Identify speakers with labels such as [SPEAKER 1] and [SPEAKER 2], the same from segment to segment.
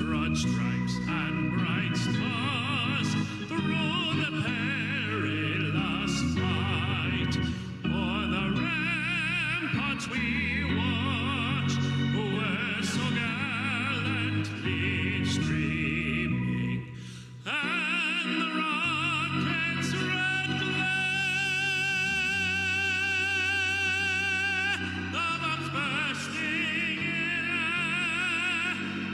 [SPEAKER 1] broad stripes and bright stars through the perilous fight. For the ramparts we watched were so gallantly streaming, and the rocket's red glare, the bombs bursting in air,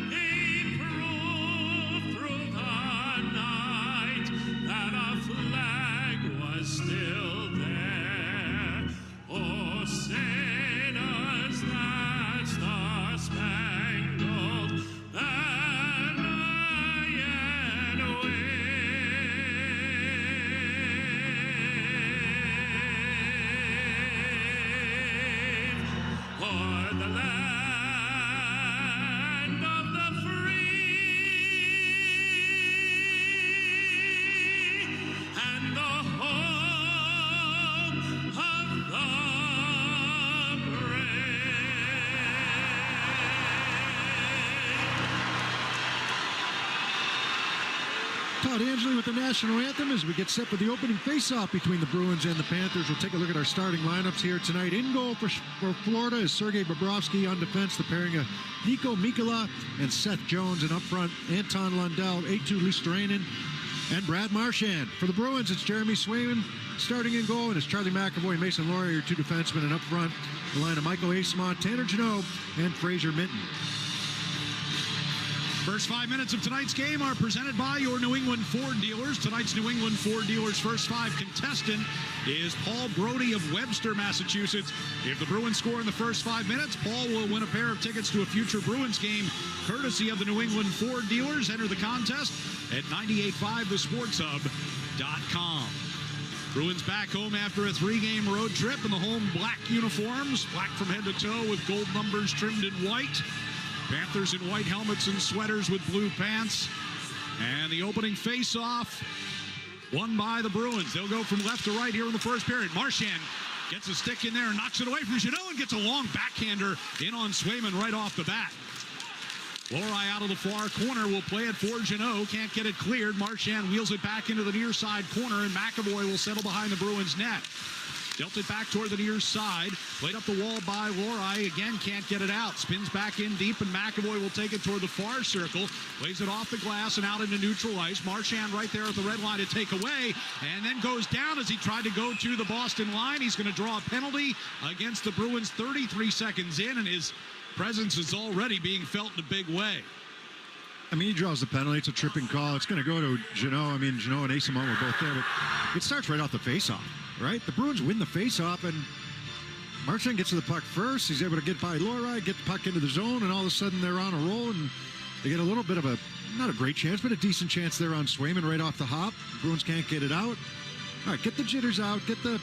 [SPEAKER 1] he proved through the night that our flag was still there. Oh, sailors, that's the spangled banner yet wave o'er the land of the free and the home of the
[SPEAKER 2] Todd Angley with the national anthem as we get set for the opening face-off between the Bruins and the Panthers. We'll take a look at our starting lineups here tonight. In goal for Florida is Sergei Bobrovsky. On defense, the pairing of Nico Mikkola and Seth Jones. And up front, Anton Lundell, Eetu Luostarinen, and Brad Marchand. For the Bruins, it's Jeremy Swayman starting in goal, and it's Charlie McAvoy and Mason Lohrei, your two defensemen. And up front, the line of Michael Eisman, Tanner Jeannot, and Fraser Minton.
[SPEAKER 3] First 5 minutes of tonight's game are presented by your New England Ford dealers. Tonight's New England Ford dealers' first five contestant is Paul Brody of Webster, Massachusetts. If the Bruins score in the first 5 minutes, Paul will win a pair of tickets to a future Bruins game, courtesy of the New England Ford dealers. Enter the contest at 985thesportshub.com. Bruins back home after a 3-game road trip in the home black uniforms, black from head to toe with gold numbers trimmed in white. Panthers in white helmets and sweaters with blue pants. And the opening face-off won by the Bruins. They'll go from left to right here in the first period. Marchand gets a stick in there and knocks it away from Jeannot and gets a long backhander in on Swayman right off the bat. Lohrei out of the far corner will play it for Jeannot. Can't get it cleared. Marchand wheels it back into the near side corner, and McAvoy will settle behind the Bruins net. Dealt it back toward the near side. Played up the wall by Lohrei. Again, can't get it out. Spins back in deep, and McAvoy will take it toward the far circle. Plays it off the glass and out into neutral ice. Marchand right there at the red line to take away, and then goes down as he tried to go to the Boston line. He's going to draw a penalty against the Bruins 33 seconds in, and his presence is already being felt in a big way.
[SPEAKER 2] I mean, he draws the penalty. It's a tripping call. It's going to go to Jeannot. I mean, Jeannot and Eisman were both there, but it starts right off the faceoff, right? The Bruins win the faceoff, and Marchand gets to the puck first. He's able to get by Lohrei, get the puck into the zone, and all of a sudden they're on a roll, and they get a little bit of a, not a great chance, but a decent chance there on Swayman right off the hop. The Bruins can't get it out. All right, get the jitters out. Get the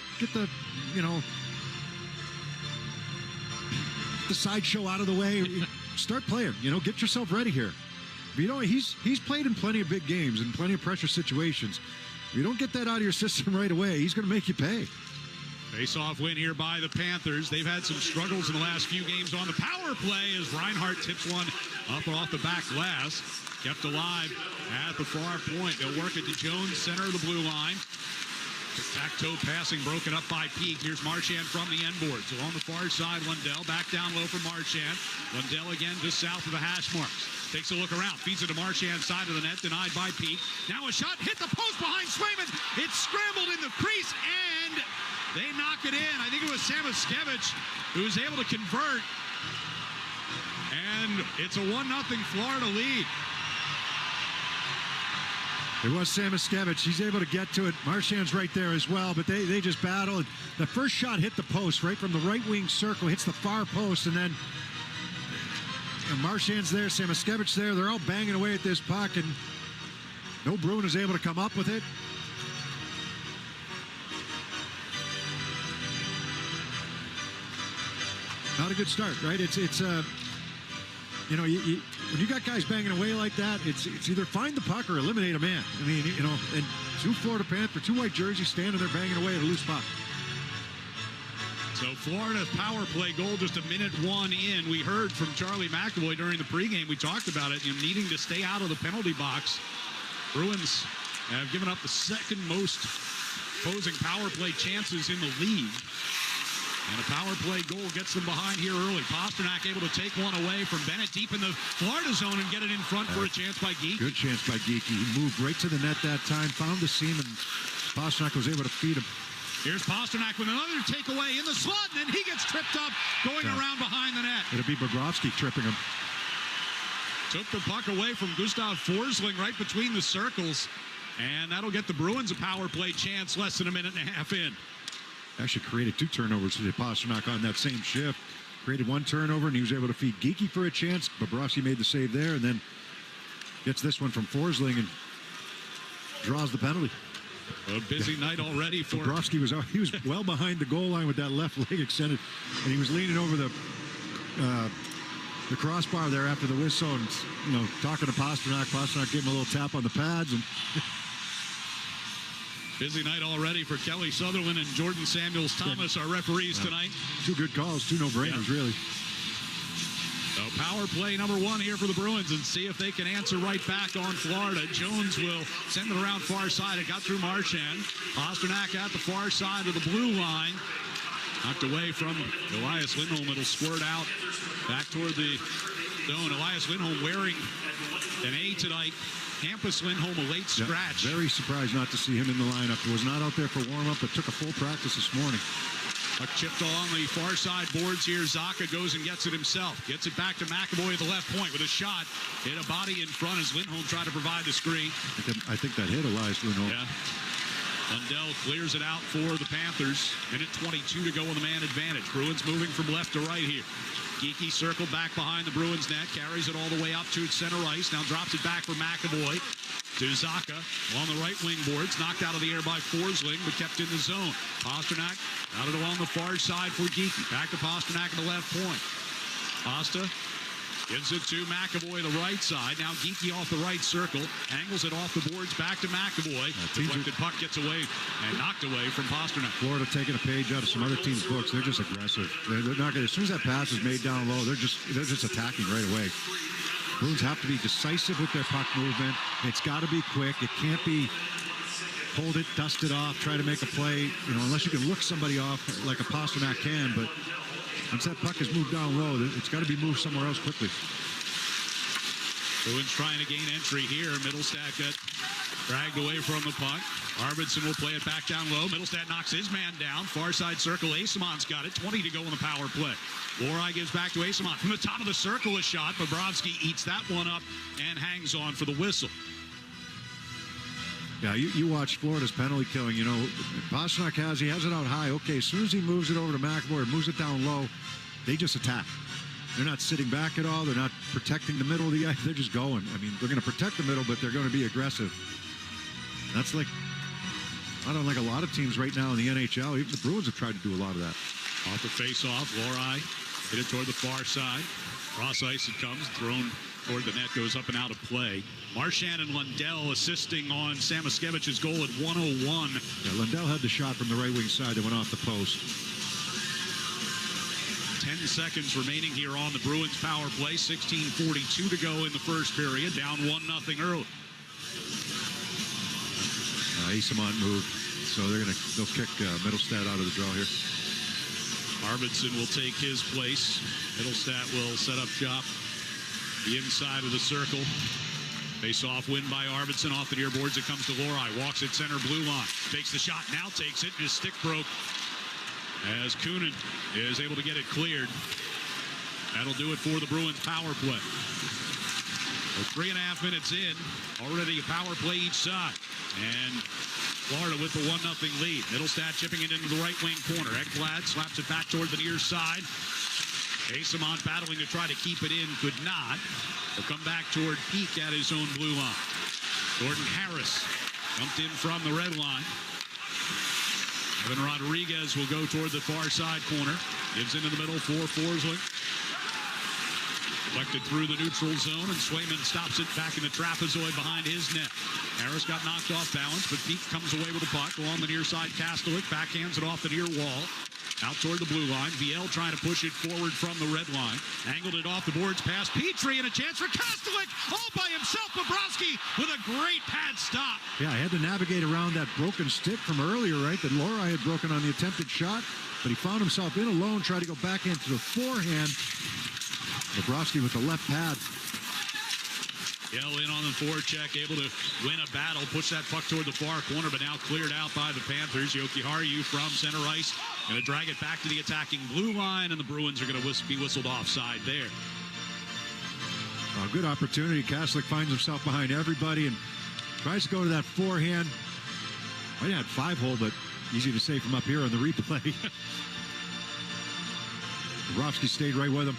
[SPEAKER 2] sideshow out of the way. Start playing. Get yourself ready here. He's played in plenty of big games and plenty of pressure situations. If you don't get that out of your system right away, he's going to make you pay.
[SPEAKER 3] Face-off win here by the Panthers. They've had some struggles in the last few games on the power play as Reinhart tips one up off the back glass. Kept alive at the far point. They'll work it to Jones, center of the blue line. Tic-tac-toe passing broken up by Peak. Here's Marchand from the end board. So on the far side, Lundell back down low for Marchand. Lundell again just south of the hash marks. Takes a look around, feeds it to Marchand's side of the net, denied by Peak. Now a shot, hit the post behind Swayman. It's scrambled in the crease, and they knock it in. I think it was Samoskevich who was able to convert. And it's a 1-0 Florida lead.
[SPEAKER 2] It was Samoskevich. He's able to get to it. Marchand's right there as well, but they just battle. The first shot hit the post right from the right wing circle, hits the far post, and then Marchand's there, Samoskevich there. They're all banging away at this puck, and no Bruin is able to come up with it. Not a good start, right? When you got guys banging away like that, it's either find the puck or eliminate a man. I mean, and two Florida Panthers, two white jerseys standing there banging away at a loose puck.
[SPEAKER 3] So Florida's power play goal just a minute one in. We heard from Charlie McAvoy during the pregame. We talked about it, needing to stay out of the penalty box. Bruins have given up the second most opposing power play chances in the league. And a power play goal gets them behind here early. Pasternak able to take one away from Bennett deep in the Florida zone and get it in front for a chance by Geeky.
[SPEAKER 2] Good chance by Geeky. He moved right to the net that time, found the seam, and Pasternak was able to feed him.
[SPEAKER 3] Here's Pasternak with another takeaway in the slot, and then he gets tripped up going around behind the net.
[SPEAKER 2] It'll be Bobrovsky tripping him.
[SPEAKER 3] Took the puck away from Gustav Forsling right between the circles, and that'll get the Bruins a power play chance less than a minute and a half in.
[SPEAKER 2] Actually created 2 turnovers to Pasternak on that same shift. Created 1 turnover, and he was able to feed Geeky for a chance. Bobrovsky made the save there, and then gets this one from Forsling and draws the penalty.
[SPEAKER 3] A busy night already for
[SPEAKER 2] Bobrovsky. He was well behind the goal line with that left leg extended, and he was leaning over the crossbar there after the whistle, and talking to Pasternak. Pasternak gave him a little tap on the pads, and
[SPEAKER 3] busy night already for Kelly Sutherland and Jordan Samuels Thomas, our referees tonight.
[SPEAKER 2] 2 good calls, 2 no-brainers, really.
[SPEAKER 3] So power play number 1 here for the Bruins, and see if they can answer right back on Florida. Jones will send it around far side. It got through Marchand. Pasternak at the far side of the blue line. Knocked away from Elias Lindholm. It'll squirt out back toward the zone. Elias Lindholm wearing an A tonight. Hampus Lindholm a late scratch.
[SPEAKER 2] Very surprised not to see him in the lineup. He was not out there for warm-up, but took a full practice this morning.
[SPEAKER 3] Puck chipped along the far side boards here. Zaka goes and gets it himself. Gets it back to McAvoy at the left point with a shot. Hit a body in front as Lindholm tried to provide the screen.
[SPEAKER 2] I think that hit Elias Lindholm.
[SPEAKER 3] Yeah. Lundell clears it out for the Panthers. Minute 22 to go on the man advantage. Bruins moving from left to right here. Geeky circled back behind the Bruins net, carries it all the way up to center ice. Now drops it back for McAvoy to Zaka on the right wing boards. Knocked out of the air by Forsling, but kept in the zone. Pasternak out it along the far side for Geeky. Back to Pasternak at the left point. Pasta gives it to McAvoy, the right side. Now Geeky off the right circle. Angles it off the boards back to McAvoy. Deflected puck gets away and knocked away from Pasternak.
[SPEAKER 2] Florida taking a page out of some other teams' books. They're just aggressive. They're not going. As soon as that pass is made down low, they're just attacking right away. Bruins have to be decisive with their puck movement. It's got to be quick. It can't be hold it, dust it off, try to make a play. Unless you can look somebody off like a Pasternak can, but once that puck is moved down low, it's got to be moved somewhere else quickly.
[SPEAKER 3] Bruins trying to gain entry here. Middlestat got dragged away from the puck. Arvidsson will play it back down low. Middlestat knocks his man down. Far side circle. Asamon's got it. 20 to go in the power play. Lorai gives back to Asamon. From the top of the circle, a shot. Bobrovsky eats that one up and hangs on for the whistle.
[SPEAKER 2] Yeah, you watch Florida's penalty killing. Pasternak he has it out high. Okay, as soon as he moves it over to McAvoy or moves it down low, they just attack. They're not sitting back at all. They're not protecting the middle of the ice. They're just going. I mean, they're going to protect the middle, but they're going to be aggressive. That's like, I don't like a lot of teams right now in the NHL. Even the Bruins have tried to do a lot of that.
[SPEAKER 3] Off the face-off, Lorai hit it toward the far side. Cross ice it comes, thrown toward the net, goes up and out of play. Marchand and Lundell assisting on Samaskevich's goal at 1:01.
[SPEAKER 2] Yeah, Lundell had the shot from the right wing side that went off the post.
[SPEAKER 3] 10 seconds remaining here on the Bruins power play. 16:42 to go in the first period. Down 1-0 early.
[SPEAKER 2] Asamont moved, so they'll kick Middlestat out of the draw here.
[SPEAKER 3] Arvidsson will take his place. Middlestat will set up shop the inside of the circle. Face-off win by Arvidsson off the near boards. It comes to Lorai. Walks at center blue line. Takes the shot. Now takes it. His stick broke as Kunin is able to get it cleared. That'll do it for the Bruins power play. We're 3.5 minutes in. Already a power play each side. And Florida with the 1-0 lead. Middlestat chipping it into the right wing corner. Ekblad slaps it back toward the near side. Asamont battling to try to keep it in. Could not. He'll come back toward Peak at his own blue line. Jordan Harris jumped in from the red line. Evan Rodriguez will go toward the far side corner. Gives into the middle for Forsling. Deflected through the neutral zone, and Swayman stops it back in the trapezoid behind his net. Harris got knocked off balance, but Peak comes away with the puck along the near side. Kastelik backhands it off the near wall. Out toward the blue line. VL trying to push it forward from the red line. Angled it off the boards past Petrie, and a chance for Kostelik all by himself. Bobrovsky with a great pad stop.
[SPEAKER 2] Yeah, I had to navigate around that broken stick from earlier, right, that Lori had broken on the attempted shot, but he found himself in alone, tried to go back into the forehand. Bobrovsky with the left pad.
[SPEAKER 3] Yell in on the forecheck, able to win a battle, push that puck toward the far corner, but now cleared out by the Panthers. Jokiharju from center ice, going to drag it back to the attacking blue line, and the Bruins are going to be whistled offside there.
[SPEAKER 2] A good opportunity. Kostelik finds himself behind everybody and tries to go to that forehand. Well, he had 5-hole, but easy to say from up here on the replay. Bobrovsky stayed right with him.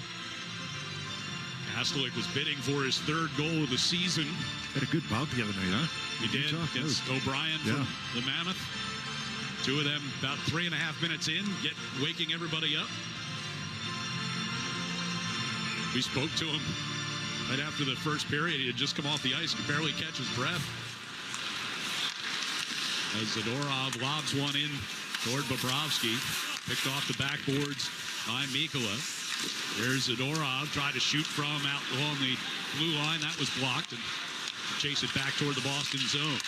[SPEAKER 3] Kostelik was bidding for his third goal of the season.
[SPEAKER 2] Had a good bout the other night, huh?
[SPEAKER 3] He did against O'Brien from the Mammoth. Two of them about 3.5 minutes in, waking everybody up. We spoke to him right after the first period. He had just come off the ice, could barely catch his breath. As Zadorov lobs one in toward Bobrovsky, picked off the backboards by Mikkola. There's Zadorov, tried to shoot from out along the blue line. That was blocked, and chase it back toward the Boston zone.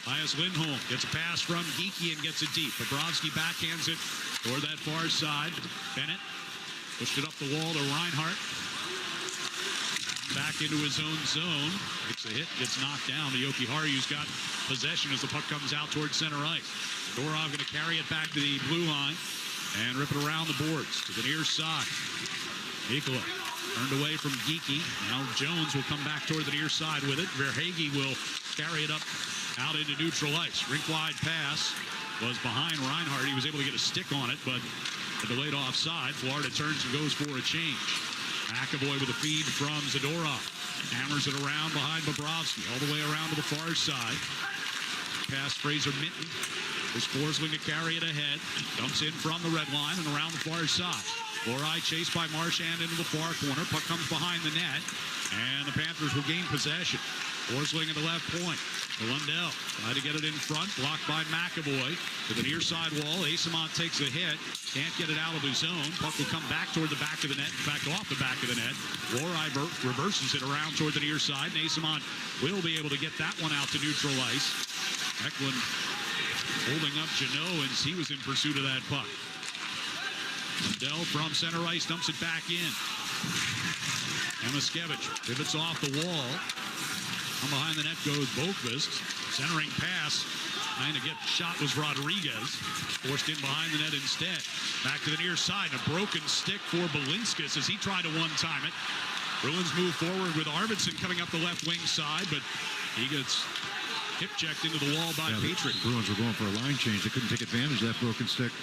[SPEAKER 3] Elias Lindholm gets a pass from Geekie and gets it deep. Bobrovsky backhands it toward that far side. Bennett pushed it up the wall to Reinhart. Back into his own zone. Takes a hit, gets knocked down. Jokiharju's got possession as the puck comes out towards center ice. Zadorov going to carry it back to the blue line and rip it around the boards to the near side. Mikkola turned away from Geekie. Now Jones will come back toward the near side with it. Verhaeghe will carry it up out into neutral ice. Rink-wide pass was behind Reinhart. He was able to get a stick on it, but a delayed offside. Florida turns and goes for a change. McAvoy with a feed from Zadorov. Hammers it around behind Bobrovsky. All the way around to the far side. Past Fraser Minton. There's Forsling to carry it ahead. Dumps in from the red line and around the far side. Lori chased by Marchand into the far corner. Puck comes behind the net. And the Panthers will gain possession. Forsling at the left point. To Lundell. Tried to get it in front. Blocked by McAvoy. To the near side wall. Asimont takes a hit. Can't get it out of his zone. Puck will come back toward the back of the net. In fact, off the back of the net. Lori reverses it around toward the near side. And Asimont will be able to get that one out to neutral ice. Eklund holding up Jeannot as he was in pursuit of that puck. Lundell from center ice dumps it back in. Amiskevich pivots off the wall. From behind the net goes Boqvist. Centering pass. Trying to get shot was Rodriguez. Forced in behind the net instead. Back to the near side. And a broken stick for Balinskis as he tried to one-time it. Bruins move forward with Arvidsson coming up the left wing side, but he gets hip-checked into the wall by Petrie.
[SPEAKER 2] The Bruins were going for a line change. They couldn't take advantage of that broken stick.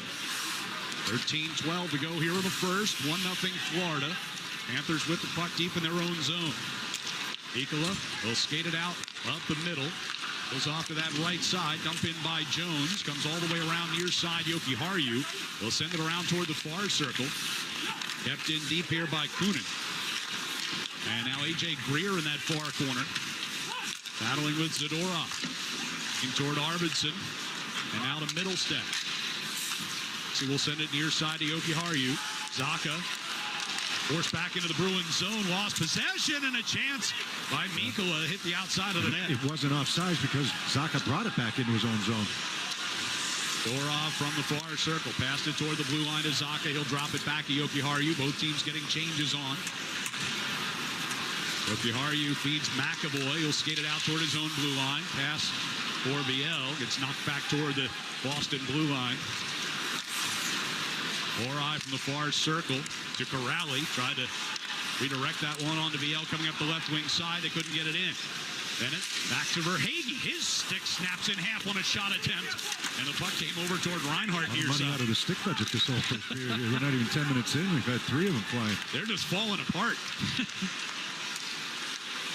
[SPEAKER 3] 13-12 to go here in the first. 1-0 Florida. Panthers with the puck deep in their own zone. Mikkola will skate it out up the middle. Goes off to that right side. Dump in by Jones. Comes all the way around near side. Jokiharju will send it around toward the far circle. Kept in deep here by Kunin. And now A.J. Greer in that far corner. Battling with Zadorov. In toward Arvidsson. And now to Middlestead. So we'll send it near side to Jokiharju. Zacha forced back into the Bruins zone. Lost possession and a chance by Mikkola. Hit the outside of the net.
[SPEAKER 2] It wasn't offsides because Zacha brought it back into his own zone.
[SPEAKER 3] Dorov from the far circle. Passed it toward the blue line to Zacha. He'll drop it back to Jokiharju. Both teams getting changes on. Jokiharju feeds McAvoy. He'll skate it out toward his own blue line. Pass for VL. Gets knocked back toward the Boston blue line. Lori from the far circle to Corrali. Tried to redirect that one onto VL coming up the left wing side. They couldn't get it in. Bennett back to Verhaeghe. His stick snaps in half on a shot attempt. And the puck came over toward Reinhart near
[SPEAKER 2] money
[SPEAKER 3] side.
[SPEAKER 2] out of the stick budget this whole first period. We're not even 10 minutes in. We've had 3 of them flying.
[SPEAKER 3] They're just falling apart.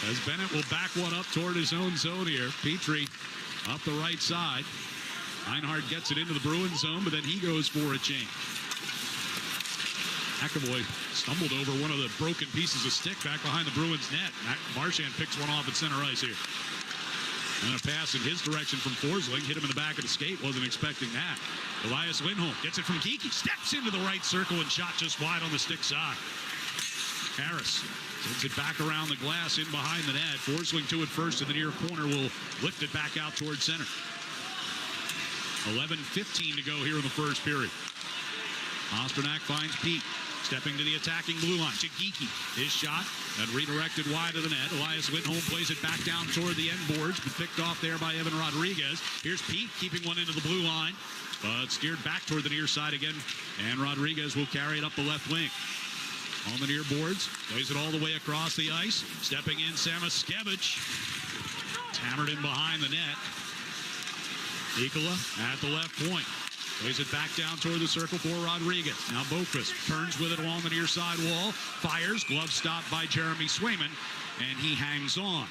[SPEAKER 3] As Bennett will back one up toward his own zone here. Petrie up the right side. Reinhart gets it into the Bruins zone, but then he goes for a change. McAvoy stumbled over one of the broken pieces of stick back behind the Bruins net. Marchand picks one off at center ice here. And a pass in his direction from Forsling. Hit him in the back of the skate. Wasn't expecting that. Elias Lindholm gets it from Geekie. Steps into the right circle and shot just wide on the stick side. Harris sends it back around the glass in behind the net. Forsling to it first in the near corner. Will lift it back out towards center. 11:15 to go here in the first period. Pasternak finds Pete. Stepping to the attacking blue line. To Geekie. His shot. And redirected wide of the net. Elias Lindholm plays it back down toward the end boards, but picked off there by Evan Rodriguez. Here's Pete keeping one into the blue line, but steered back toward the near side again. And Rodriguez will carry it up the left wing. On the near boards. Plays it all the way across the ice. Stepping in, Samoskevich. Hammered in behind the net. Nikola at the left point. Plays it back down toward the circle for Rodriguez. Now Boqvist turns with it along the near side wall. Fires. Glove stopped by Jeremy Swayman. And he hangs on.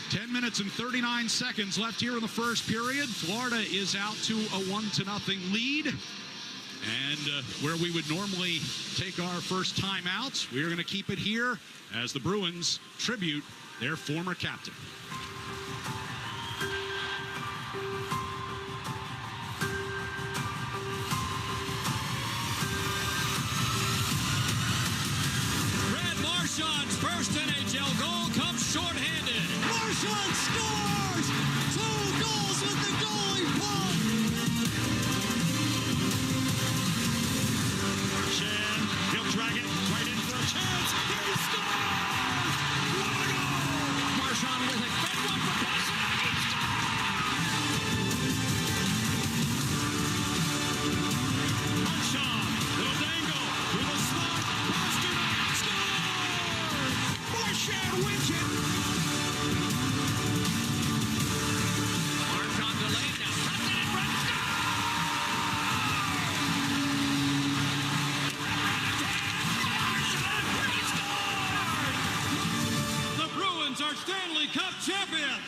[SPEAKER 3] 10 minutes and 39 seconds left here in the first period. Florida is out to a 1-0 lead. And where we would normally take our first timeout, we are going to keep it here as the Bruins tribute their former captain.
[SPEAKER 4] Marchand's first NHL goal comes shorthanded.
[SPEAKER 5] Marchand scores! 2 goals with the goalie puck!
[SPEAKER 4] Marchand, he'll drag it right in for a chance. He scores! What a goal! Marchand with it. Fed one for Pasternak. He scores! Marchand, little dangle with a slot. Pasternak scores! Marchand wins it. Marchand delayed now. Cuts it in front. Score! The Bruins are Stanley Cup champions.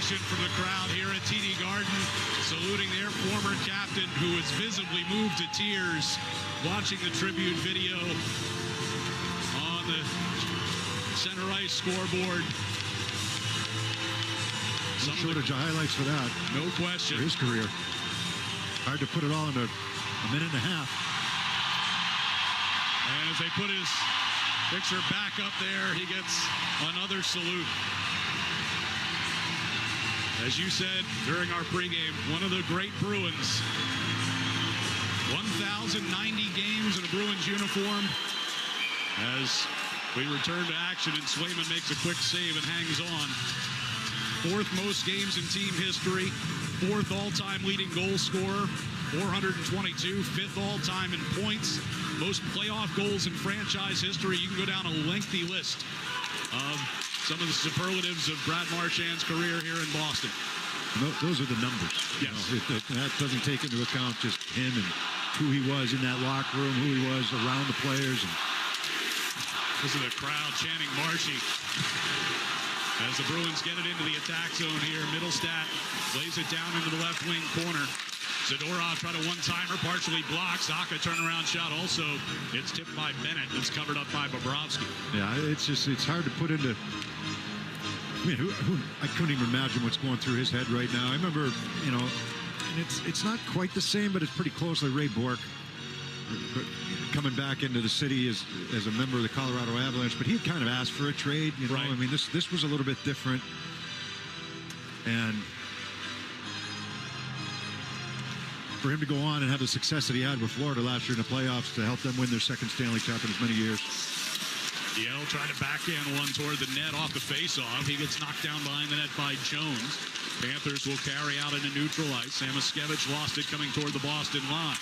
[SPEAKER 4] From the crowd here at TD Garden, saluting their former captain, who is visibly moved to tears watching the tribute video on the center ice scoreboard.
[SPEAKER 2] Some shortage of highlights for that.
[SPEAKER 3] No question.
[SPEAKER 2] For his career. Hard to put it all in a minute and a half.
[SPEAKER 3] And as they put his picture back up there, he gets another salute. As you said during our pregame, one of the great Bruins. 1,090 games in a Bruins uniform. As we return to action and Swayman makes a quick save and hangs on. 4th most games in team history. 4th all-time leading goal scorer. 422. 5th all-time in points. Most playoff goals in franchise history. You can go down a lengthy list of some of the superlatives of Brad Marchand's career here in Boston.
[SPEAKER 2] No, those are the numbers.
[SPEAKER 3] Yes.
[SPEAKER 2] That doesn't take into account just him and who he was in that locker room, who he was around the players. And
[SPEAKER 3] this is the crowd chanting Marshy.
[SPEAKER 4] As the Bruins get it into the attack zone here, Middlestat lays it down into the left wing corner. Zadorov tried a one-timer, partially blocked. Zaka turnaround shot also. It's tipped by Bennett. It's covered up by Bobrovsky.
[SPEAKER 2] Yeah, it's hard to put into. I mean, I couldn't even imagine what's going through his head right now. I remember, and it's not quite the same, but it's pretty close. Like Ray Bourque coming back into the city as a member of the Colorado Avalanche, but he had kind of asked for a trade.
[SPEAKER 4] Right.
[SPEAKER 2] I mean, this was a little bit different, and for him to go on and have the success that he had with Florida last year in the playoffs to help them win their second Stanley Cup in as many years.
[SPEAKER 4] Yell trying to backhand one toward the net off the faceoff. He gets knocked down behind the net by Jones. Panthers will carry out into neutral ice. Samoskevich lost it coming toward the Boston line.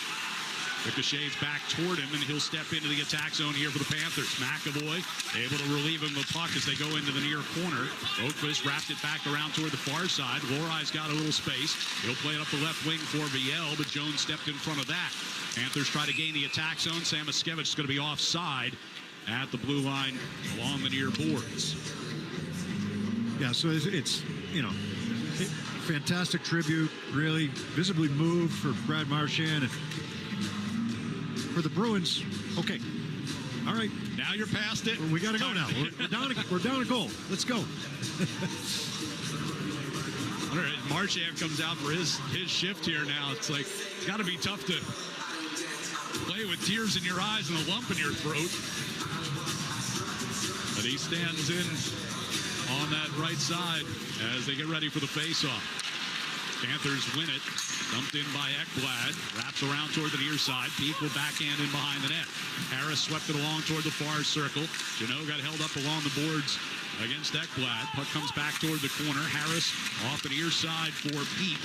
[SPEAKER 4] Ricochets back toward him, and he'll step into the attack zone here for the Panthers. McAvoy able to relieve him the puck as they go into the near corner. Oakvist wrapped it back around toward the far side. Lorai's got a little space. He'll play it up the left wing for Viel, but Jones stepped in front of that. Panthers try to gain the attack zone. Samoskevich is going to be offside at the blue line along the near boards.
[SPEAKER 2] Yeah, so it's fantastic tribute, really visibly moved for Brad Marchand. And for the Bruins, okay, all right.
[SPEAKER 4] Now you're past it.
[SPEAKER 2] We got to go now. We're down a goal. Let's go.
[SPEAKER 4] Marchand comes out for his shift here now. It's like, it's got to be tough to play with tears in your eyes and a lump in your throat. But he stands in on that right side as they get ready for the faceoff. Panthers win it. Dumped in by Ekblad. Wraps around toward the near side. Peak will backhand in behind the net. Harris swept it along toward the far circle. Jeannot got held up along the boards against Ekblad. Puck comes back toward the corner. Harris off the near side for Peak.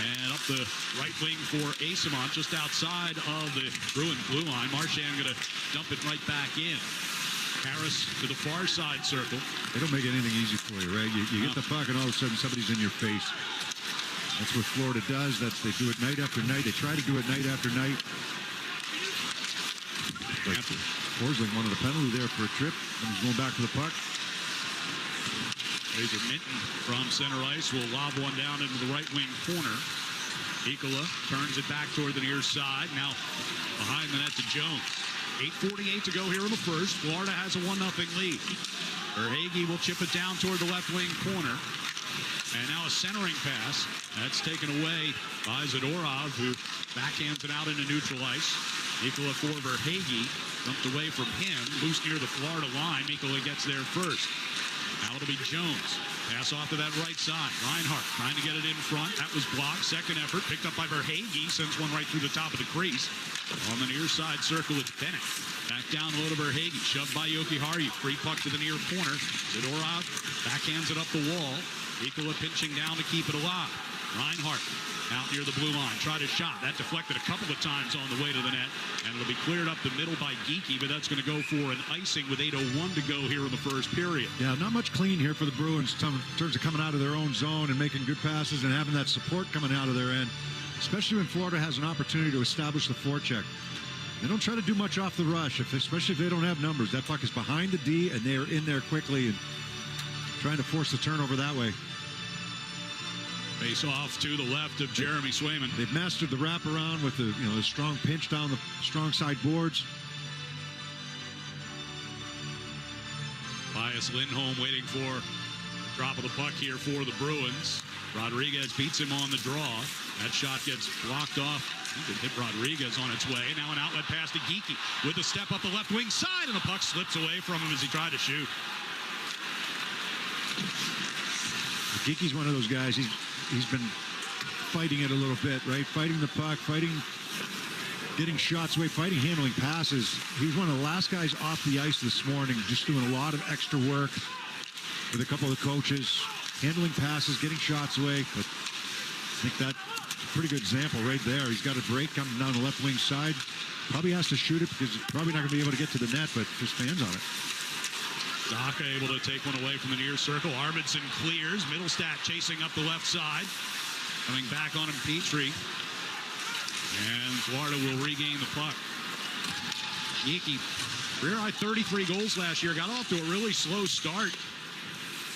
[SPEAKER 4] And up the right wing for Asimont, just outside of the Bruin blue line. Marchand going to dump it right back in. Harris to the far side circle.
[SPEAKER 2] They don't make anything easy for you, right? You get the puck and all of a sudden somebody's in your face. That's what Florida does. They do it night after night. They try to do it night after night. Forsling wanted a penalty there for a trip. And he's going back for the puck.
[SPEAKER 4] Razor Minton from center ice will lob one down into the right wing corner. Ikola turns it back toward the near side. Now behind the net to Jones. 8:48 to go here in the first. Florida has a 1-0 lead. Verhaeghe will chip it down toward the left wing corner. And now a centering pass. That's taken away by Zadorov, who backhands it out into neutral ice. Ikola for Verhaeghe. Dumped away from him. Loose near the Florida line. Ikola gets there first. Now it'll be Jones. Pass off to that right side. Reinhart trying to get it in front. That was blocked. Second effort. Picked up by Verhaeghe. Sends one right through the top of the crease. On the near side circle, it's Bennett. Back down low to Verhaeghe. Shoved by Jokiharju. Free puck to the near corner. Zadorov backhands it up the wall. Ikola pinching down to keep it alive. Reinhart out near the blue line. Tried a shot. That deflected a couple of times on the way to the net. And it'll be cleared up the middle by Geekie, but that's going to go for an icing with 8:01 to go here in the first period.
[SPEAKER 2] Yeah, not much clean here for the Bruins in terms of coming out of their own zone and making good passes and having that support coming out of their end, especially when Florida has an opportunity to establish the forecheck. They don't try to do much off the rush, especially if they don't have numbers. That puck is behind the D, and they're in there quickly and trying to force the turnover that way.
[SPEAKER 4] Face off to the left of Jeremy Swayman.
[SPEAKER 2] They've mastered the wraparound with the strong pinch down the strong side boards.
[SPEAKER 4] Elias Lindholm waiting for the drop of the puck here for the Bruins. Rodriguez beats him on the draw. That shot gets blocked off. He could hit Rodriguez on its way. Now an outlet pass to Geekie with a step up the left wing side, and the puck slips away from him as he tried to shoot.
[SPEAKER 2] Geekie's one of those guys. He's been fighting it a little bit, right? Fighting the puck, getting shots away, handling passes. He was one of the last guys off the ice this morning, just doing a lot of extra work with a couple of the coaches, handling passes, getting shots away. But I think that's a pretty good example right there. He's got a break coming down the left wing side. Probably has to shoot it because he's probably not going to be able to get to the net, but just stands on it.
[SPEAKER 4] Daka able to take one away from the near circle. Arvidsson clears. Middlestat chasing up the left side. Coming back on him, Petrie. And Florida will regain the puck. Geekie, career high 33 goals last year. Got off to a really slow start.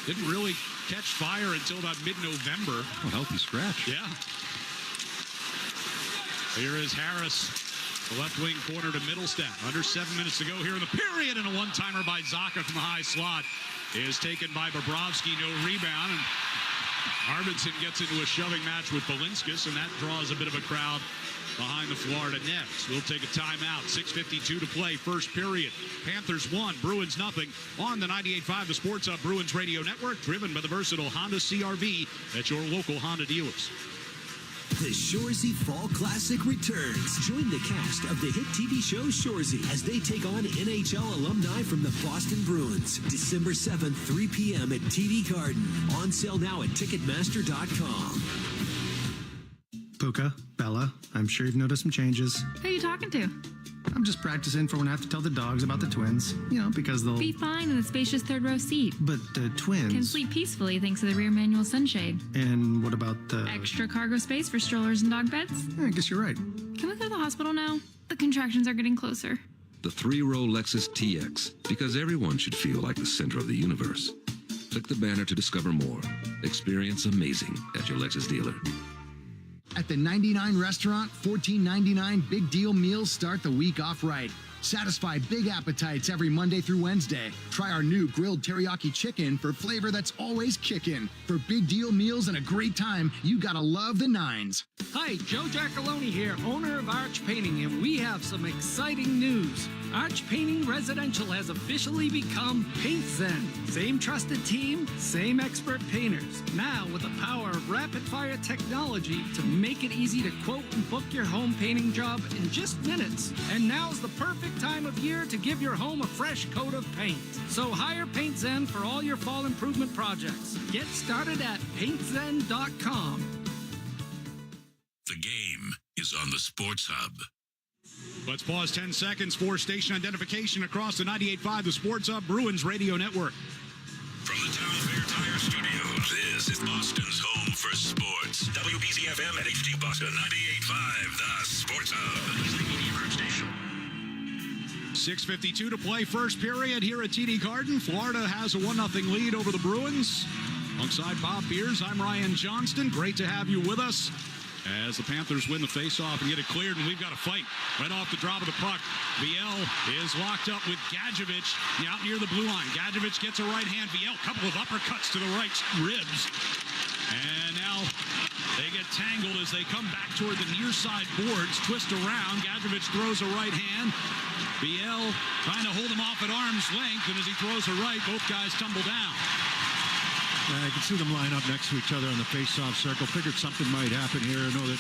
[SPEAKER 3] Didn't really catch fire until about mid-November.
[SPEAKER 2] Oh, healthy scratch.
[SPEAKER 3] Yeah. Here is Harris, the left wing corner to Middlestat. Under 7 minutes to go here in the period, and a one-timer by Zaka from the high slot is taken by Bobrovsky. No rebound, and Arvidsson gets into a shoving match with Belinskas, and that draws a bit of a crowd behind the Florida Nets. We'll take a timeout. 6:52 to play, first period. Panthers 1, Bruins nothing. On the 98.5, the Sports Hub Bruins Radio Network, driven by the versatile Honda CR-V at your local Honda dealers.
[SPEAKER 6] The Shoresy Fall Classic returns. Join the cast of the hit TV show Shoresy as they take on NHL alumni from the Boston Bruins. December 7th, 3 p.m. at TD Garden. On sale now at Ticketmaster.com.
[SPEAKER 7] Puka, Bella, I'm sure you've noticed some changes.
[SPEAKER 8] Who are you talking to?
[SPEAKER 7] I'm just practicing for when I have to tell the dogs about the twins. You know, because they'll...
[SPEAKER 8] Be fine in the spacious third row seat.
[SPEAKER 7] But the twins...
[SPEAKER 8] Can sleep peacefully thanks to the rear manual sunshade.
[SPEAKER 7] And what about the...
[SPEAKER 8] Extra cargo space for strollers and dog beds?
[SPEAKER 7] I guess you're right.
[SPEAKER 8] Can we go to the hospital now? The contractions are getting closer.
[SPEAKER 9] The three-row Lexus TX, because everyone should feel like the center of the universe. Click the banner to discover more. Experience amazing at your Lexus dealer.
[SPEAKER 10] At the 99 restaurant, $14.99 big deal meals start the week off right. Satisfy big appetites every Monday through Wednesday. Try our new grilled teriyaki chicken for flavor that's always kickin'. For big deal meals and a great time, you gotta love the Nines.
[SPEAKER 11] Hi, Joe Giacalone here, owner of Arch Painting, and we have some exciting news. Arch Painting Residential has officially become Paint Zen. Same trusted team, same expert painters. Now with the power of rapid-fire technology to make it easy to quote and book your home painting job in just minutes. And now's the perfect time of year to give your home a fresh coat of paint. So hire Paint Zen for all your fall improvement projects. Get started at paintzen.com.
[SPEAKER 1] The game is on the Sports Hub.
[SPEAKER 3] Let's pause 10 seconds for station identification across the 98.5, the Sports Hub Bruins Radio Network.
[SPEAKER 1] From the Town Fair Tire Studios, this is Boston's home for sports. WBCFM at HD Boston, 98.5, the Sports Hub. The media group station.
[SPEAKER 3] 6:52 to play, first period here at TD Garden. Florida has a 1-0 lead over the Bruins. Alongside Bob Beers, I'm Ryan Johnston. Great to have you with us as the Panthers win the faceoff and get it cleared, and we've got a fight right off the drop of the puck. Viel is locked up with Gadjevich out near the blue line. Gadjevich gets a right hand. Viel, couple of uppercuts to the right ribs. And now they get tangled as they come back toward the near side boards, twist around. Gadjevich throws a right hand. Viel trying to hold him off at arm's length, and as he throws a right, both guys tumble down.
[SPEAKER 2] I can see them line up next to each other on the face-off circle. Figured something might happen here. I know that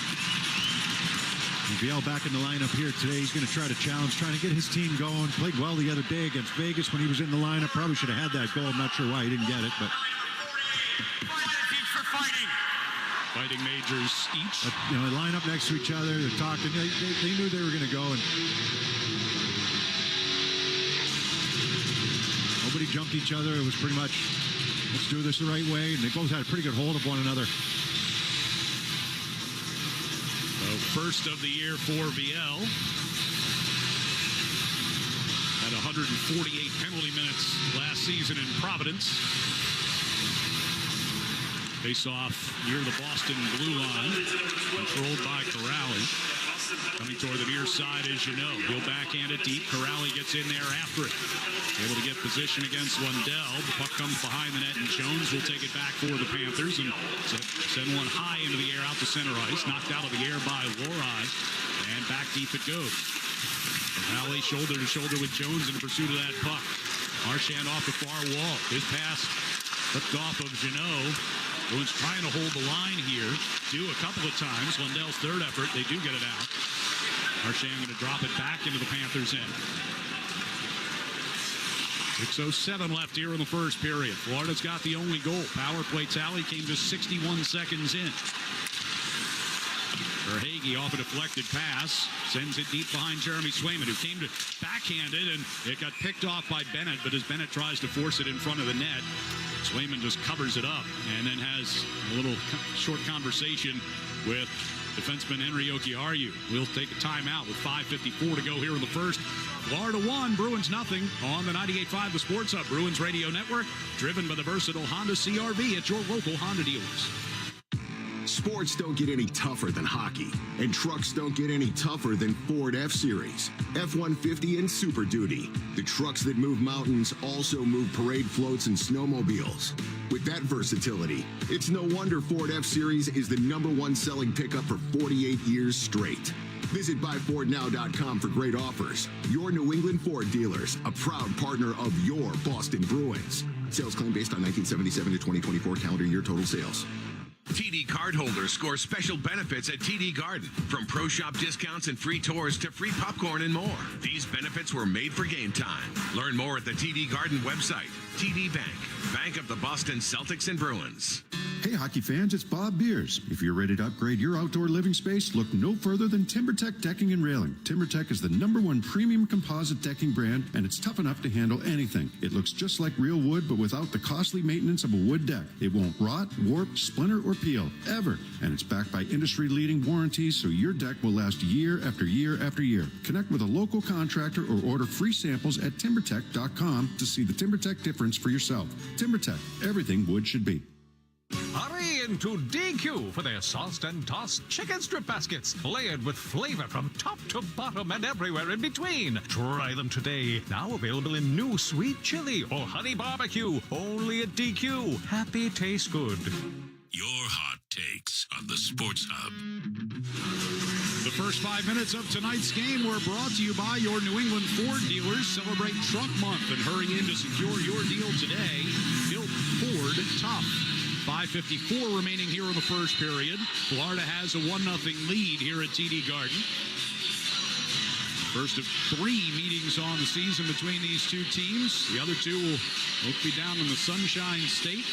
[SPEAKER 2] Viel back in the lineup here today. He's going to try to challenge, trying to get his team going. Played well the other day against Vegas when he was in the lineup. Probably should have had that goal. I'm not sure why he didn't get it, but...
[SPEAKER 3] Fighting majors each.
[SPEAKER 2] But, you know, they line up next to each other. They're talking. They knew they were going to go, and nobody jumped each other. It was pretty much, let's do this the right way. And they both had a pretty good hold of one another.
[SPEAKER 3] The first of the year for Viel. Had 148 penalty minutes last season in Providence. Face off near the Boston blue line, controlled by Corrali. Coming toward the near side, as you know. He'll backhand it deep. Corrali gets in there after it. Able to get position against Lundell. The puck comes behind the net, and Jones will take it back for the Panthers and send one high into the air out to center ice. Knocked out of the air by Lorai, and back deep it goes. Corrali shoulder to shoulder with Jones in pursuit of that puck. Marchand off the far wall. His pass flipped off of Jeannot. Bruins trying to hold the line here. Do a couple of times. Lundell's third effort, they do get it out. Marchand going to drop it back into the Panthers' end. 6:07 left here in the first period. Florida's got the only goal. Power play tally came just 61 seconds in. Verhaeghe off a deflected pass. Sends it deep behind Jeremy Swayman, who came to backhand it, and it got picked off by Bennett, but as Bennett tries to force it in front of the net, Swayman just covers it up and then has a little short conversation with Defenseman Henry Jokiharju will take a timeout with 5:54 to go here in the first. Florida 1, Bruins nothing on the 98.5 The Sports Hub Bruins Radio Network, driven by the versatile Honda CR-V at your local Honda dealers.
[SPEAKER 12] Sports don't get any tougher than hockey, and trucks don't get any tougher than Ford F-Series, F-150, and Super Duty. The trucks that move mountains also move parade floats and snowmobiles. With that versatility, it's no wonder Ford F-Series is the #1 selling pickup for 48 years straight. Visit buyfordnow.com for great offers. Your New England Ford dealers, a proud partner of your Boston Bruins. Sales claim based on 1977 to 2024 calendar year total sales.
[SPEAKER 1] TD cardholders score special benefits at TD Garden. From pro shop discounts and free tours to free popcorn and more. These benefits were made for game time. Learn more at the TD Garden website. TD Bank, Bank of the Boston Celtics and Bruins.
[SPEAKER 13] Hey hockey fans, it's Bob Beers. If you're ready to upgrade your outdoor living space, look no further than TimberTech Decking and Railing. TimberTech is the #1 premium composite decking brand, and it's tough enough to handle anything. It looks just like real wood, but without the costly maintenance of a wood deck. It won't rot, warp, splinter, or peel, ever. And it's backed by industry-leading warranties, so your deck will last year after year after year. Connect with a local contractor or order free samples at TimberTech.com to see the TimberTech difference for yourself. TimberTech, everything wood should be.
[SPEAKER 14] Hurry into DQ for their sauced and tossed chicken strip baskets, layered with flavor from top to bottom and everywhere in between. Try them today. Now available in new sweet chili or honey barbecue. Only at DQ. Happy taste good.
[SPEAKER 1] Your hot takes on the Sports Hub.
[SPEAKER 3] The first 5 minutes of tonight's game were brought to you by your New England Ford dealers. Celebrate Truck Month and hurry in to secure your deal today. Built Ford tough. 5:54 remaining here in the first period. Florida has a 1-0 lead here at TD Garden. First of 3 meetings on the season between these two teams. The other two will both be down in the Sunshine State.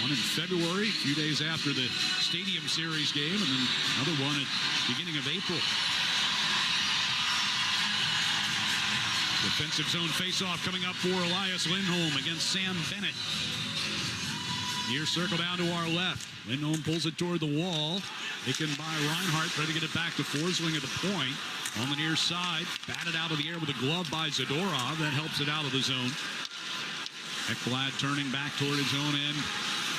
[SPEAKER 3] One in February, a few days after the Stadium Series game, and then another one at the beginning of April. Defensive zone faceoff coming up for Elias Lindholm against Sam Bennett. Near circle down to our left. Lindholm pulls it toward the wall. Taken by Reinhart, trying to get it back to Forsling at the point. On the near side, batted out of the air with a glove by Zadorov. That helps it out of the zone. Ekblad turning back toward his own end.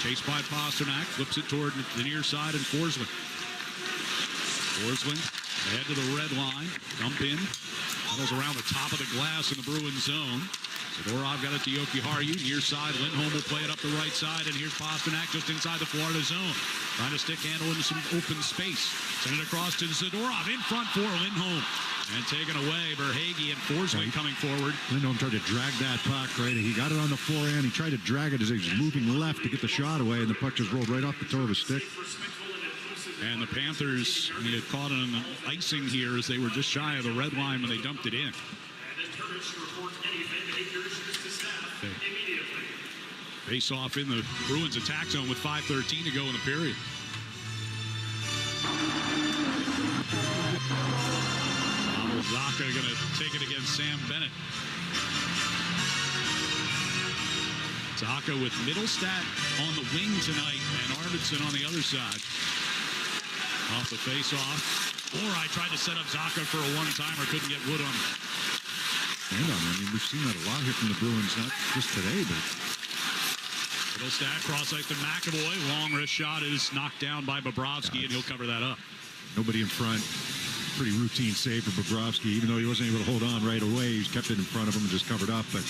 [SPEAKER 3] Chased by Pasternak. Flips it toward the near side and Forsling. Forsling ahead to the red line. Dump in. Battles around the top of the glass in the Bruins zone. Zadorov got it to Jokiharju. Near side, Lindholm will play it up the right side. And here's Pasternak just inside the Florida zone. Trying to stick handle into some open space. Send it across to Zadorov. In front for Lindholm. And taken away, Verhaeghe and Forsling coming forward.
[SPEAKER 2] Lindholm tried to drag that puck, right? He got it on the forehand. He tried to drag it as he was moving left to get the shot away, and the puck just rolled right off the toe of his stick.
[SPEAKER 3] And the Panthers had caught an icing here as they were just shy of the red line when they dumped it in. Face off in the Bruins attack zone with 5:13 to go in the period. Zaka going to take it against Sam Bennett. Zaka with Middlestat on the wing tonight and Arvidsson on the other side. Off the face-off. I tried to set up Zaka for a one-timer, couldn't get wood on him.
[SPEAKER 2] And I mean, we've seen that a lot here from the Bruins, not just today, but...
[SPEAKER 3] Middlestat cross ice to McAvoy. Long wrist shot is knocked down by Bobrovsky, and he'll cover that up.
[SPEAKER 2] Nobody in front. Pretty routine save for Bobrovsky, even though he wasn't able to hold on right away. He kept it in front of him and just covered up. But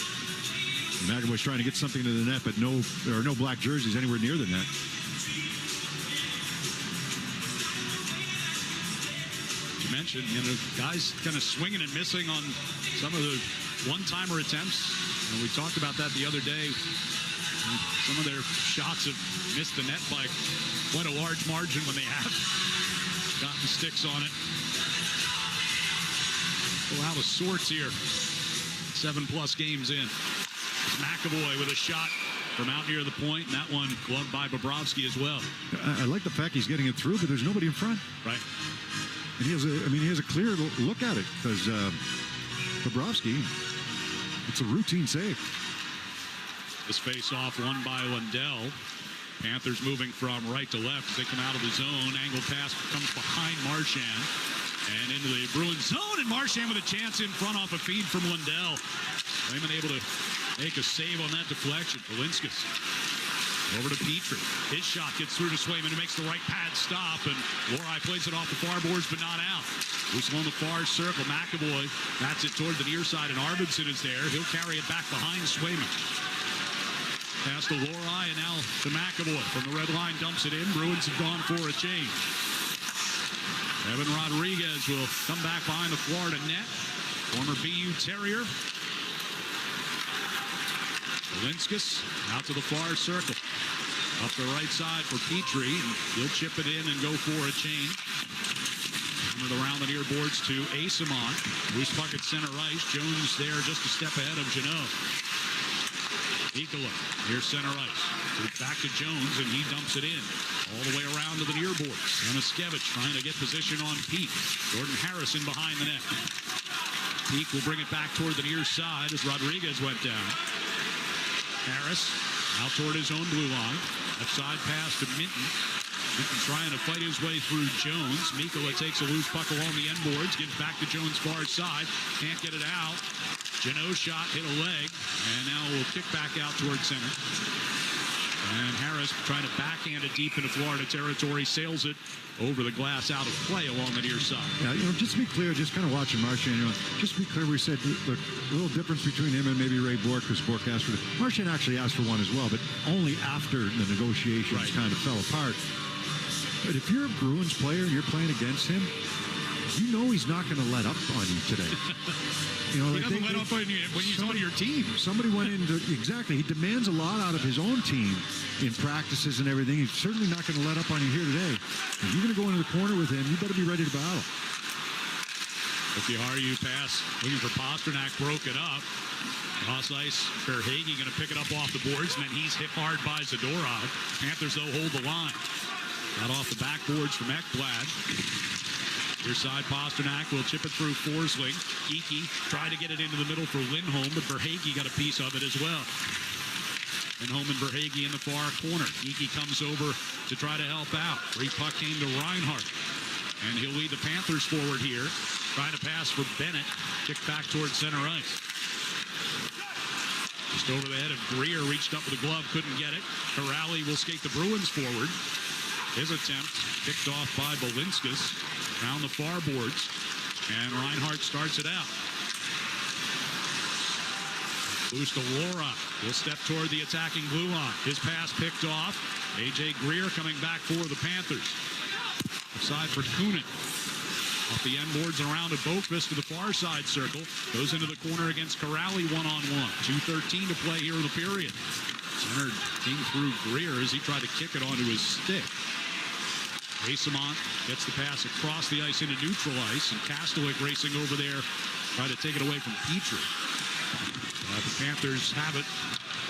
[SPEAKER 2] McAvoy's trying to get something to the net, but there are no black jerseys anywhere near the net.
[SPEAKER 3] You mentioned, guys kind of swinging and missing on some of the one-timer attempts. And we talked about that the other day. Some of their shots have missed the net by quite a large margin when they have gotten sticks on it. Well, out of sorts here. 7+ games in. It's McAvoy with a shot from out near the point, and that one gloved by Bobrovsky as well.
[SPEAKER 2] I like the fact he's getting it through, but there's nobody in front.
[SPEAKER 3] Right.
[SPEAKER 2] And he has a clear look at it because Bobrovsky, it's a routine save.
[SPEAKER 3] This face-off won by Lundell. Panthers moving from right to left as they come out of the zone. Angle pass comes behind Marchand and into the Bruins zone, and Marchand with a chance in front off a feed from Lundell. Raymond able to make a save on that deflection. Balinskis over to Petrie. His shot gets through to Swayman, who makes the right pad stop, and Lorai plays it off the far boards, but not out. Loose on the far circle. McAvoy bats it toward the near side, and Arvidsson is there. He'll carry it back behind Swayman. Pass to Lorai, and now to McAvoy. From the red line, dumps it in. Bruins have gone for a change. Evan Rodriguez will come back behind the Florida net. Former BU Terrier. Balinskis out to the far circle. Up the right side for Petrie. And he'll chip it in and go for a change. Hammered around the near boards to Asimon. Loose puck at center ice. Jones there just a step ahead of Jeannot. Ikola near center ice. Back to Jones, and he dumps it in. All the way around to the near boards. Anaskevich trying to get position on Peak. Jordan Harrison behind the net. Peak will bring it back toward the near side as Rodriguez went down. Harris out toward his own blue line. Left side pass to Minton. Minton trying to fight his way through Jones. Mikkola takes a loose puck along the end boards. Gives back to Jones' far side. Can't get it out. Jeannot's shot hit a leg. And now we'll kick back out toward center. And Harris trying to backhand it deep into Florida territory. Sails it over the glass out of play along the near side.
[SPEAKER 2] Yeah, just to be clear, just kind of watching Marchand, just to be clear, we said the little difference between him and maybe Ray Bourque, because Bourque asked for it. Marchand actually asked for one as well, but only after the negotiations kind of fell apart. But if you're a Bruins player and you're playing against him, you know he's not going to let up on you today.
[SPEAKER 3] He doesn't let up on you when he's on your team.
[SPEAKER 2] Somebody went into, exactly, he demands a lot out of his own team in practices and everything. He's certainly not going to let up on you here today. If you're going to go into the corner with him, you better be ready to battle.
[SPEAKER 3] Okiharu pass, looking for Pasternak, broke it up. Cross ice, Verhaeghe going to pick it up off the boards, and then he's hit hard by Zadorov. Panthers, though, hold the line. Got off the backboards from Ekblad. Your side, Pasternak will chip it through Forsling. Geekie tried to get it into the middle for Lindholm, but Verhaeghe got a piece of it as well. Lindholm and Verhaeghe in the far corner. Geekie comes over to try to help out. Free puck came to Reinhart. And he'll lead the Panthers forward here. Trying to pass for Bennett. Kick back towards center ice. Just over the head of Greer. Reached up with a glove, couldn't get it. Corrali will skate the Bruins forward. His attempt picked off by Balinskis. Around the far boards, and Reinhart starts it out. Loose to Laura. He'll step toward the attacking blue line. His pass picked off. A.J. Greer coming back for the Panthers. Aside for Kunin. Off the end boards and around to Boqvist to the far side circle. Goes into the corner against Corrali one-on-one. 2:13 to play here in the period. Centered came through Greer as he tried to kick it onto his stick. Asimont gets the pass across the ice into neutral ice, and Kastelic racing over there, trying to take it away from Petrie. The Panthers have it.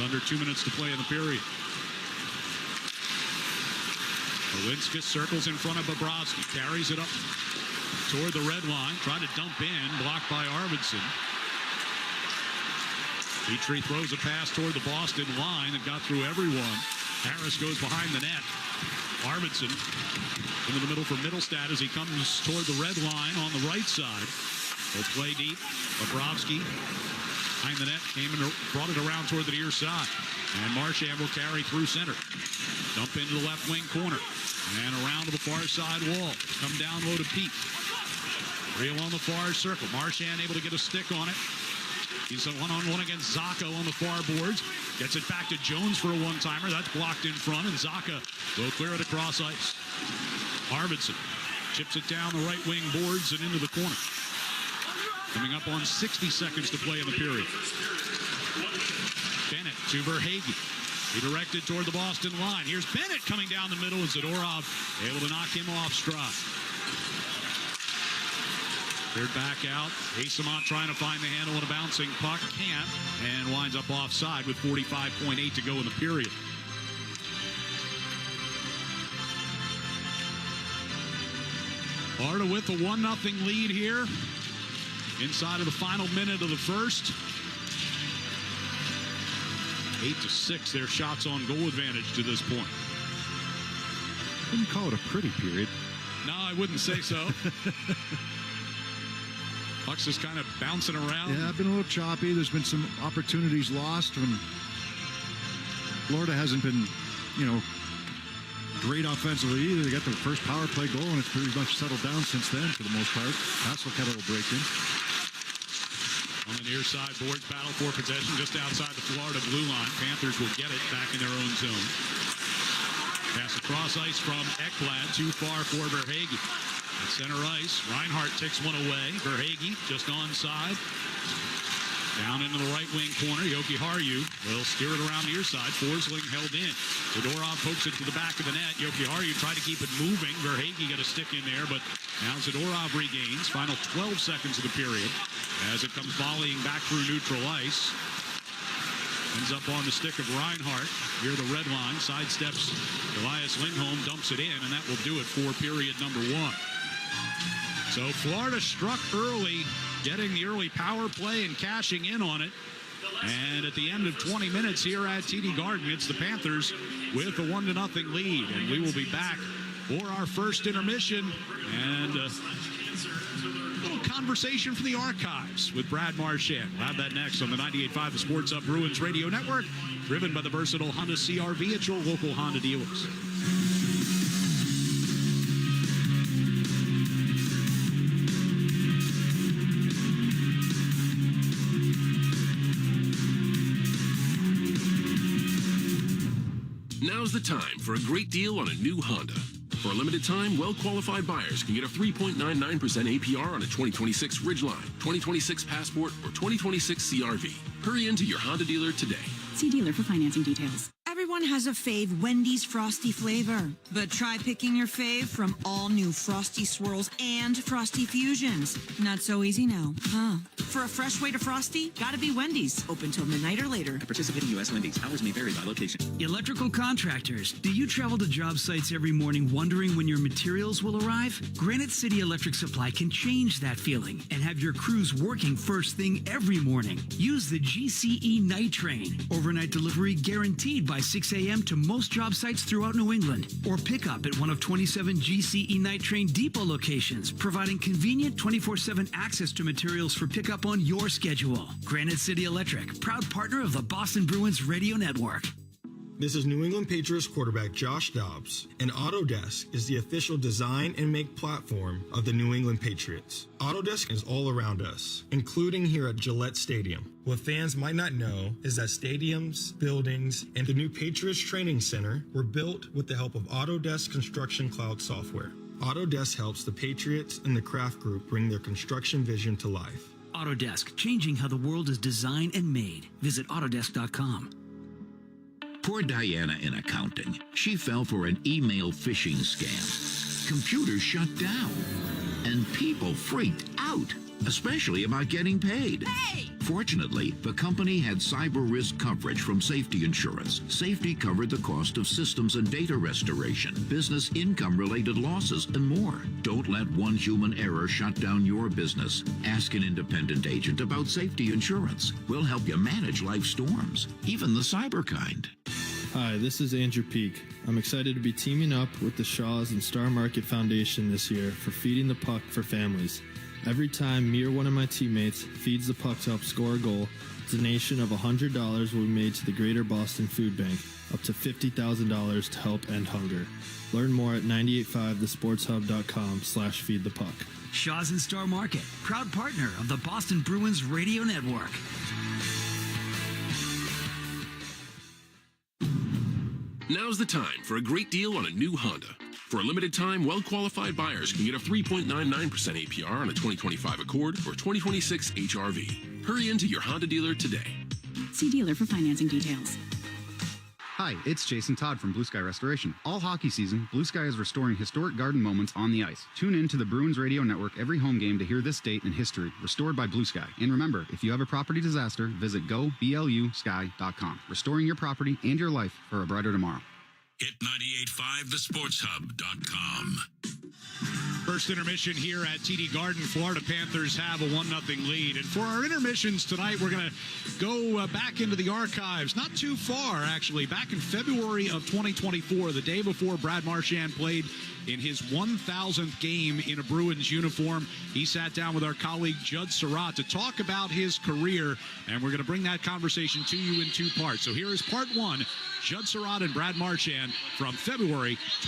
[SPEAKER 3] Under 2 minutes to play in the period. Balinskis circles in front of Bobrovsky, carries it up toward the red line, trying to dump in, blocked by Arvidsson. Petrie throws a pass toward the Boston line that got through everyone. Harris goes behind the net. Arvidsson into the middle for Middlestad as he comes toward the red line on the right side. They'll play deep. Bobrovsky behind the net, came and brought it around toward the near side. And Marchand will carry through center. Dump into the left wing corner. And around to the far side wall. Come down low to Pete. Real on the far circle. Marchand able to get a stick on it. He's a one-on-one against Zaka on the far boards. Gets it back to Jones for a one-timer. That's blocked in front, and Zaka will clear it across ice. Arvidsson chips it down the right wing boards and into the corner. Coming up on 60 seconds to play in the period. Bennett to Verhaeghe. He directed toward the Boston line. Here's Bennett coming down the middle, and Zadorov able to knock him off stride. Cleared back out. Asimont trying to find the handle on a bouncing puck. Can't. And winds up offside with 45.8 to go in the period. Florida with a 1-0 lead here. Inside of the final minute of the first. 8-6 their shots on goal advantage to this point.
[SPEAKER 2] Wouldn't call it a pretty period.
[SPEAKER 3] No, I wouldn't say so. Puck's just kind of bouncing around.
[SPEAKER 2] Yeah, been a little choppy. There's been some opportunities lost when Florida hasn't been, great offensively either. They got their first power play goal, and it's pretty much settled down since then for the most part. Hasselk had a little break in.
[SPEAKER 3] On the near side, boards battle for possession just outside the Florida blue line. Panthers will get it back in their own zone. Pass across ice from Ekblad, too far for Verhaeghe. At center ice, Reinhart takes one away. Verhaeghe just onside. Down into the right wing corner, Jokiharju will steer it around near side. Forsling held in. Zadorov pokes it to the back of the net. Jokiharju tried to keep it moving. Verhaeghe got a stick in there, but now Zadorov regains. Final 12 seconds of the period as it comes volleying back through neutral ice. Ends up on the stick of Reinhart. Near the red line, sidesteps Elias Lindholm, dumps it in, and that will do it for period number 1. So Florida struck early, getting the early power play and cashing in on it. And at the end of 20 minutes here at TD Garden, it's the Panthers with a 1-0 lead. And we will be back for our first intermission and a little conversation from the archives with Brad Marchand. We'll have that next on the 98.5 The Sports Hub Bruins Radio Network, driven by the versatile Honda CR-V at your local Honda dealers.
[SPEAKER 1] Now's the time for a great deal on a new Honda. For a limited time, well-qualified buyers can get a 3.99% APR on a 2026 Ridgeline, 2026 Passport, or 2026 CR-V. Hurry into your Honda dealer today.
[SPEAKER 15] See dealer for financing details.
[SPEAKER 16] Everyone has a fave Wendy's Frosty flavor. But try picking your fave from all new Frosty Swirls and Frosty Fusions. Not so easy now, huh? For a fresh way to Frosty, gotta be Wendy's. Open till midnight or later.
[SPEAKER 17] Participating U.S. Wendy's. Hours may vary by location.
[SPEAKER 18] Electrical contractors. Do you travel to job sites every morning wondering when your materials will arrive? Granite City Electric Supply can change that feeling and have your crews working first thing every morning. Use the GCE Night Train. Overnight delivery guaranteed by 6 a.m. to most job sites throughout New England. Or pick up at one of 27 GCE Night Train depot locations, providing convenient 24/7 access to materials for pickup on your schedule. Granite City Electric, proud partner of the Boston Bruins Radio Network.
[SPEAKER 19] This is New England Patriots quarterback Josh Dobbs, and Autodesk is the official design and make platform of the New England Patriots. Autodesk is all around us, including here at Gillette Stadium. What fans might not know is that stadiums, buildings, and the new Patriots Training Center were built with the help of Autodesk Construction Cloud software. Autodesk helps the Patriots and the Kraft Group bring their construction vision to life.
[SPEAKER 18] Autodesk, changing how the world is designed and made. Visit Autodesk.com.
[SPEAKER 20] Poor Diana in accounting. She fell for an email phishing scam. Computers shut down. And people freaked out, especially about getting paid.
[SPEAKER 16] Hey!
[SPEAKER 20] Fortunately, the company had cyber risk coverage from Safety Insurance. Safety covered the cost of systems and data restoration, business income-related losses, and more. Don't let one human error shut down your business. Ask an independent agent about Safety Insurance. We'll help you manage life storms, even the cyber kind.
[SPEAKER 21] Hi, this is Andrew Peak. I'm excited to be teaming up with the Shaws and Star Market Foundation this year for Feeding the Puck for Families. Every time me or one of my teammates feeds the puck to help score a goal, a donation of $100 will be made to the Greater Boston Food Bank, up to $50,000 to help end hunger. Learn more at 985thesportshub.com/feedthepuck.
[SPEAKER 18] Shaws and Star Market, proud partner of the Boston Bruins Radio Network.
[SPEAKER 1] Now's the time for a great deal on a new Honda. For a limited time, well-qualified buyers can get a 3.99% APR on a 2025 Accord or 2026 HR-V. Hurry into your Honda dealer today.
[SPEAKER 15] See dealer for financing details.
[SPEAKER 22] Hi, it's Jason Todd from Blue Sky Restoration. All hockey season, Blue Sky is restoring historic garden moments on the ice. Tune in to the Bruins Radio Network every home game to hear this date in history, restored by Blue Sky. And remember, if you have a property disaster, visit goblusky.com. Restoring your property and your life for a brighter tomorrow.
[SPEAKER 23] Hit 98.5thesportshub.com.
[SPEAKER 3] First intermission here at TD Garden. Florida Panthers have a 1-0 lead. And for our intermissions tonight, we're going to go back into the archives. Not too far, actually. Back in February of 2024, the day before Brad Marchand played in his 1,000th game in a Bruins uniform, he sat down with our colleague Judd Surratt to talk about his career. And we're going to bring that conversation to you in two parts. So here is part one, Judd Surratt and Brad Marchand from February